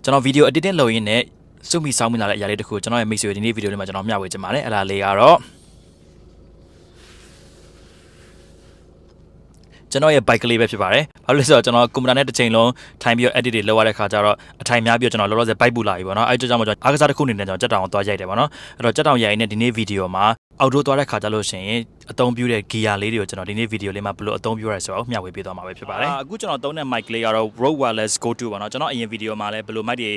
ကျွန်တော်ဗီဒီယို editing လုပ်ရင်းနဲ့စုမိစောင်းမိလာတဲ့အရာလေးတစ်ခုကျွန်တော်ရဲ့မိတ်ဆွေဒီနေ့ဗီဒီယိုလေးမှာကျွန်တော်မျှဝေချင်ပါတယ်အဲ့ဒါလေးကတော့ကျွန်တော်ရဲ့ bike လေးပဲဖြစ်ပါတယ်။ဘာလို့လဲဆိုတော့ကျွန်တော်ကွန်ပျူတာနဲ့တစ်ချိန်လုံးထိုင်ပြီးတော့ edit တွေလုပ်ရတဲ့ခါကျတော့အထိုင်များပြီးတော့ကျွန်တော်လောလောဆယ် bike ပူလာပြီပေါ့နော်။အဲ့ကြောင့်မို့ကျွန်တော်အားကစားတစ်ခုအနေနဲ့ကျွန်တော်ကြက်တောင်သွားရိုက်တယ်ပေါ့နော်။အဲ့တော့ကြက်တောင်ရိုက်နေတဲ့ဒီနေ့ဗီဒီယိုမှာအောက်တိုးသွားတဲ့ခါကျလို့ရှိရင်အသုံးပြုတဲ့ gear လေးတွေကိုကျွန်တော်ဒီနေ့ဗီဒီယိုလေးမှာဘယ်လိုအသုံးပြုရလဲဆိုတော့မျှဝေပေးသွားမှာပဲဖြစ်ပါတယ်။အခုကျွန်တော်သုံးတဲ့ mic လေးကတော့ Rode Wireless Go 2ပေါ့နော်။ကျွန်တော်အရင်ဗီဒီယိုမှာလည်းဘယ်လို mic တွေ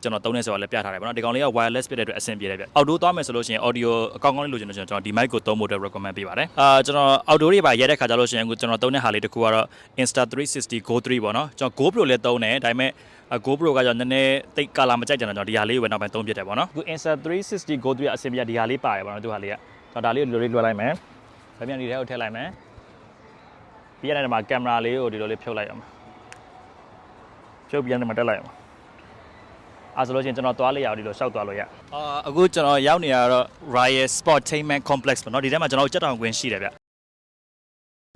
ကျွန်တော်သုံးနေဆိုတာလည်းပြထားတယ်ပေါ့နော်ဒီကောင်လေးက wireless ဖြစ်တဲ့အတွက်အဆင်ပြေတယ်ဗျအော်တိုးသွားမယ်ဆိုလို့ရှိရင် audio အကောင့်ကောင်းလေးလိုချင်လို့ကျွန်တော်ဒီ mic ကိုသုံးဖို့အတွက် recommend ပေးပါတယ်ကျွန်တော် outdoor တွေပါရိုက်တဲ့ခါကျလို့ရှိရင်ကျွန်တော်သုံးတဲ့ဟာလေးတစ်ခုကတော့ Insta360 Go 3ပေါ့နော်ကျွန်တော် GoPro လည်းသုံးတယ်ဒါပေမဲ့ GoPro ကကျွန်တော်နည်းနည်းတိတ် color မကြိုက်ကြတော့ကျွန်တော်ဒီဟာလေးကိုပဲနောက်ပိုင်းသုံးပြတယ်ပေါ့နော်အခု Insta360 Go 3ကအဆင်ပြေဒီဟာလေးပါတယ်ပေါ့နော်သူဟာလေးကကျွန်တော်ဒါလေးကိုဒီလိုလေးလွှဲလိုက်မယ်ဗမြန်ဒီထဲကိုထည့်လိုက်မယ်ပြီးရတယ်မှာကင်မရာလေးကိုဒီလိုလေးဖြုတ်လိုက်အောင်ဖြုတ်ပြီးရတယ်မှာတက်လိုက်အောင်အဲ့ဆိုလို့ချင်းကျွန်တော်သွားလေးရအောင်ဒီလိုရှောက်သွားလို့ရအခုကျွန်တော်ရောက်နေရတော့ Royal Sportainment Complex ပေါ့နော်ဒီထဲမှာကျွန်တော်ကြက်တောင်ကွင်းရှိတယ်ဗျ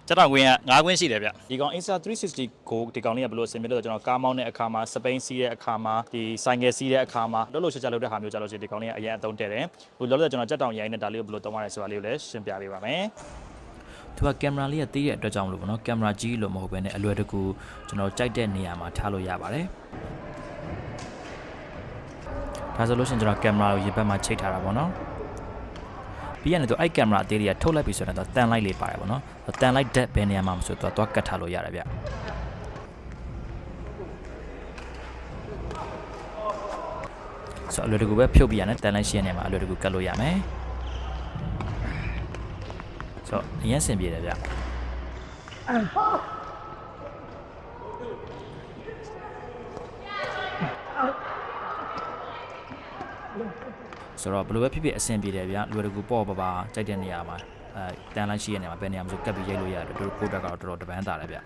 ကြက်တောင်ကွင်းက9ကွင်းရှိတယ်ဗျဒီကောင် Insta360 Go ဒီကောင်လေးကဘယ်လိုအဆင်ပြေလဲဆိုတော့ကျွန်တော်ကားမောင်းတဲ့အခါမှာစပိန်စီးတဲ့အခါမှာဒီဆိုင်ကယ်စီးတဲ့အခါမှာလှုပ်ချက်လုပ်တဲ့ဟာမျိုးကြလို့ရှိရင်ဒီကောင်လေးကအရင်အသုံးတည့်တယ်အခုလောလောဆယ်ကျွန်တော်ကြက်တောင်ရိုင်းနဲ့ဒါလေးကိုဘယ်လိုသုံးရလဲဆိုတာလေးကိုလည်းရှင်းပြပေးပါမယ်သူကကင်မရာလေးကသေးတဲ့အတွက်ကြောင့်မလို့ပေါ့နော်ကင်မရာကြီးလို့မဟုတ်ဘဲနဲ့အလွယ်တကူကျွန်တော်ကြိုက်တဲ့နေရာမှာထားလို့ရပါတယ်ဒါဆိုလို့ရှိရင်ကျွန်တော်ကင်မရာကိုရေဘက်မှာချိတ်ထားတာပေါ့နော်ပြီးရင်တော့အဲ့ကင်မရာအသေးလေးကထုတ်လိုက်ပြီဆိုတော့တန်လိုက်လေးပါတယ်ပေါ့နော်တန်လိုက်ဓာတ်ဘယ်နေရာမှာမဆိုတော့သွားကတ်ထားလို့ရတယ်ဗျဆိုအလွယ်တကူပဲဖြုတ်ပြရတယ်တန်လိုက်ရှင်းနေမှာအလွယ်တကူကတ်လို့ရမယ်ဆိုအရင်ဆင်ပြေတယ်ဗျဆိုတော့ဘယ်လိုပဲဖြစ်ဖြစ်အဆင်ပြေတယ်ဗျလွယ်တကူပေါ့ပါကြိုက်တဲ့နေရာမှာတန်လိုက်ရှိရနေမှာဘယ်နေရာမှာဆိုကပ်ပြီးရိုက်လို့ရတယ်တို့ကိုတက်ကတော့တော်တော်တပန်းတာတယ်ဗျ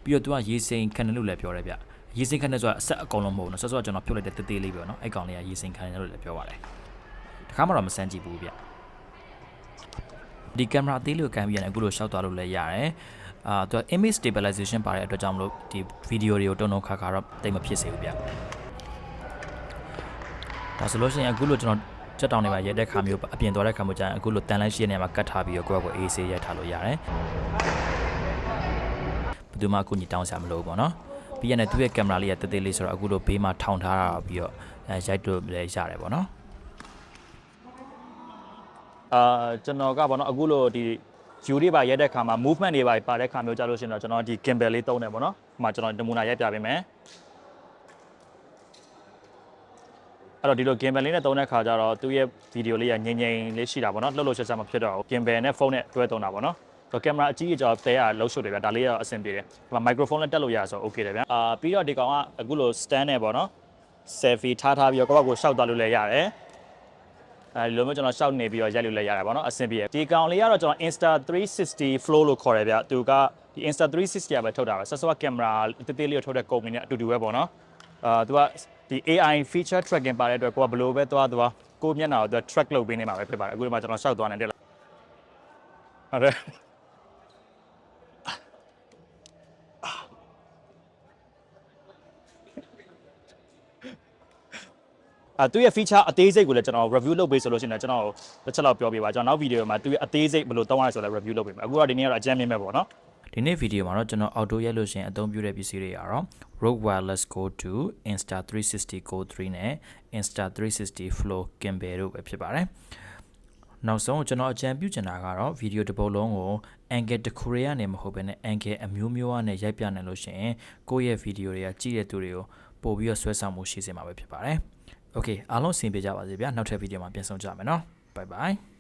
ပြီးတော့သူကရေစိမ်ခဏလို့လည်းပြောတယ်ဗျရေစိမ်ခဏဆိုတာအဆက်အကုန်လုံးမဟုတ်ဘူးနော်ဆော့ဆော့ကျွန်တော်ဖြုတ်လိုက်တဲ့တေးသေးလေးပဲနော်အဲ့ကောင်လေးကရေစိမ်ခဏလို့လည်းပြောပါတယ်တခါမှတော့မစမ်းကြည့်ဘူးဗျဒီကင်မရာအသေးလေးကိုကန်ပြီးရတယ်အခုလိုရှောက်သွားလို့လည်းရတယ်သူက image stabilization ပါတဲ့အတွက်ကြောင့်မလို့ဒီဗီဒီယိုတွေကိုတုံတုံခါခါတော့တိတ်မဖြစ်စေဘူးဗျဒါဆိုလို့ရှိရင်အခုလိုကျွန်တော်ကြက်တောင်တွေမှာရိုက်တဲ့ခါမျိုးအပြင်သွားတဲ့ခါမျိုးကျရင်အခုလိုတန်လိုက်ရှိတဲ့နေရာမှာကတ်ထားပြီးတော့ကိုယ့်ကိုအေးဆေးရိုက်ထားလို့ရတယ်ဘယ်သူမှအခုညတောင်းစရာမလိုဘူးပေါ့နော်ပြီးရင်လည်းသူ့ရဲ့ကင်မရာလေးကတသေးလေးဆိုတော့အခုလိုဘေးမှာထောင်ထားတာပြီးတော့ရိုက်လို့လည်းရတယ်ပေါ့နော်ကျွန်တော်ကပေါ့နော်အခုလိုဒီ view တွေပါရိုက်တဲ့ခါမှာ movement တွေပါတဲ့ခါမျိုးကြလို့ရှိရင်တော့ကျွန်တော်ဒီ gimbal လေးသုံးတယ်ပေါ့နော်ဒီမှာကျွန်တော်နမူနာရိုက်ပြပေးမယ်အဲ့တော့ဒီလို gimbal လေးနဲ့သုံးတဲ့ခါကျတော့သူ့ရဲ့ဗီဒီယိုလေးကငြိမ်ငြိမ်လေးရှိတာပေါ့နော်လှုပ်လှုပ်ရှားရှားမဖြစ်တော့ဘူး gimbal နဲ့ဖုန်းနဲ့တွဲသုံးတာပေါ့နော်ဆိုတော့ကင်မရာအကြီးကြီးကြောတဲရလှုပ်ရှုပ်တယ်ဗျဒါလေးကတော့အဆင်ပြေတယ်ဒီမှာ microphone နဲ့တက်လို့ရဆိုတော့ okay တယ်ဗျပြီးတော့ဒီကောင်ကအခုလို stand နဲ့ပေါ့နော် selfie ထားပြီးတော့ကိုယ့်ဘက်ကိုရှောက်သွားလို့လည်းရတယ်ဒီလိုမျိုးကျွန်တော်ရှောက်နေပြီးတော့ရိုက်လို့လည်းရတယ်ပေါ့နော်အဆင်ပြေဒီကောင်လေးကတော့ကျွန်တော် Insta360 Flow လို့ခေါ်တယ်ဗျသူကဒီ Insta360 ကပဲထုတ်တာပဲဆက်စဝကင်မရာတေးသေးလေးကိုထုတ်တဲ့ကုမ္ပဏီနဲ့အတူတူပဲပေါ့နော်သူကဒီ AI feature tracking ပါတဲ့အတွက်ကိုကဘယ်လိုပဲသွားကိုမျက်နှာကိုသူ track လုပ်ပေးနေမှာပဲဖြစ်ပါတယ်အခုဒီမှာကျွန်တော်ရှောက်သွားနေတယ်လားဟုတ်တယ်သူရဲ့ feature အသေးစိတ်ကိုလည်းကျွန်တော် review လုပ်ပေးဆိုလို့ရှိရင်ကျွန်တော်တစ်ချက်လောက်ပြောပြပါကျွန်တော်နောက်ဗီဒီယိုမှာသူရဲ့အသေးစိတ်ဘယ်လိုတောင်းရလဲဆိုတော့ review လုပ်ပေးမယ်အခုတော့ဒီနေ့ကတော့အကြမ်းမြင်မဲ့ပေါ့နော်ဒီနေ့ဗီဒီယိုမှာတော့ကျွန်တော် auto ရိုက်လို့ရှိရင်အသုံးပြုတဲ့ပစ္စည်းတွေကတော့ Rode Wireless Go 2 Insta360 Go 3နဲ့ Insta360 Flow gimbal တို့ပဲဖြစ်ပါတယ်နောက်ဆုံးကျွန်တော်အကြံပြုချင်တာကတော့ဗီဒီယိုတစ်ပုဒ်လုံးကို angle တစ်ခုကနေမဟုတ်ဘဲနဲ့ angle အမျိုးမျိုးကနေရိုက်ပြနိုင်လို့ရှိရင်ကိုယ့်ရဲ့ဗီဒီယိုတွေကကြည့်တဲ့သူတွေကိုပို့ပြီးတော့ဆွဲဆောင်မှုရှိစေမှာပဲဖြစ်ပါတယ်โอเคအားလုံးဆင်ပြေကြပါစေဗျာနောက်ထပ်ဗီဒီယိုမှာပြန်ဆုံကြမယ်နော် bye bye